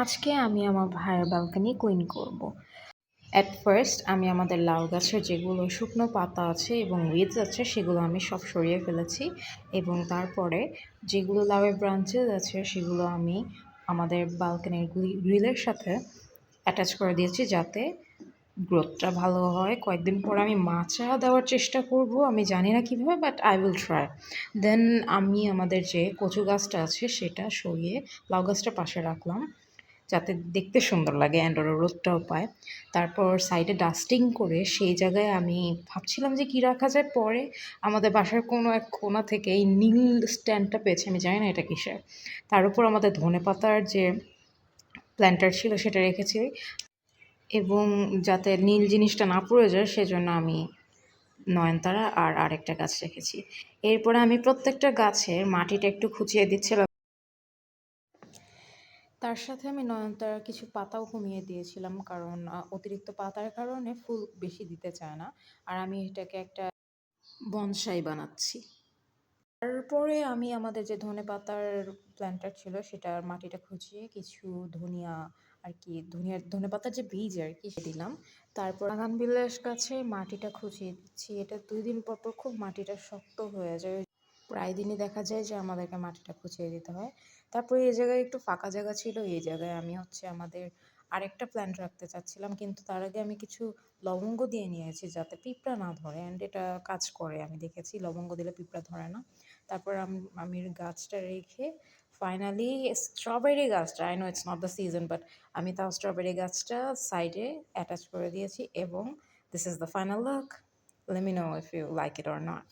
আজকে আমি আমার ভাইয়ের ব্যালকনি ক্লিন করব। এট ফার্স্ট আমি আমাদের লাউ গাছের যেগুলো শুকনো পাতা আছে এবং উইডস আছে সেগুলো আমি সব সরিয়ে ফেলেছি এবং তারপরে যেগুলো লাউয়ের ব্রাঞ্চেস আছে সেগুলো আমি আমাদের ব্যালকনির গ্রিলের সাথে অ্যাটাচ করে দিয়েছি যাতে গ্রোথটা ভালো হয়। কয়েকদিন পর আমি মাচা দেওয়ার চেষ্টা করব, আমি জানি না কীভাবে, বাট আই উইল ট্রাই। দেন আমি আমাদের যে কচু গাছটা আছে সেটা সরিয়ে লাউ গাছটা পাশে রাখলাম যাতে দেখতে সুন্দর লাগে অ্যান্ড ওরা রোদটাও পায়। তারপর সাইডে ডাস্টিং করে সেই জায়গায় আমি ভাবছিলাম যে কী রাখা যায়, পরে আমাদের বাসার কোনো এক কোণা থেকে এই নীল স্ট্যান্ডটা পেয়েছি, আমি জানি না এটা কিসের। তার উপর আমাদের ধনেপাতার যে প্ল্যান্টার ছিল সেটা রেখেছি এবং যাতে নীল জিনিসটা না পড়ে যায় সেজন্য আমি নয়নতারা আর আরেকটা গাছ রেখেছি। এরপরে আমি প্রত্যেকটা গাছের মাটিটা একটু খুঁচিয়ে দিচ্ছিলাম। তার সাথে আমি নয়নতারার কিছু পাতাও কমিয়ে দিয়েছিলাম, কারণ অতিরিক্ত পাতার কারণে ফুল বেশি দিতে চায় না। আর আমি এটাকে একটা বনসাই বানাচ্ছি। তারপরে আমি আমাদের যে ধনেপাতার প্ল্যান্টার ছিল সেটার মাটিটা খুঁচিয়ে কিছু ধনিয়া আর কি ধনেপাতার যে বীজ আর কি সে দিলাম। তারপর বাগানবিলাস গাছে মাটিটা খুঁচিয়ে দিচ্ছি। এটা 2 দিন পর পর খুব মাটিটা শক্ত হয়ে যায়, প্রায় দিনই দেখা যায় যে আমাদেরকে মাটিটা খুঁচিয়ে দিতে হয়। তারপরে এই জায়গায় একটু ফাঁকা জায়গা ছিল, এই জায়গায় আমি আমাদের আরেকটা প্ল্যান্ট রাখতে চাচ্ছিলাম, কিন্তু তার আগে আমি কিছু লবঙ্গ দিয়ে নিয়েছি যাতে পিঁপড়া না ধরে, অ্যান্ড এটা কাজ করে, আমি দেখেছি লবঙ্গ দিলে পিঁপড়া ধরে না। তারপর আমি গাছটা রেখে ফাইনালি স্ট্রবেরি গাছটা, I know it's not the season, but আমি তাও স্ট্রবেরি গাছটা সাইডে অ্যাটাচ করে দিয়েছি এবং this is the final look. Let me know if you like it or not.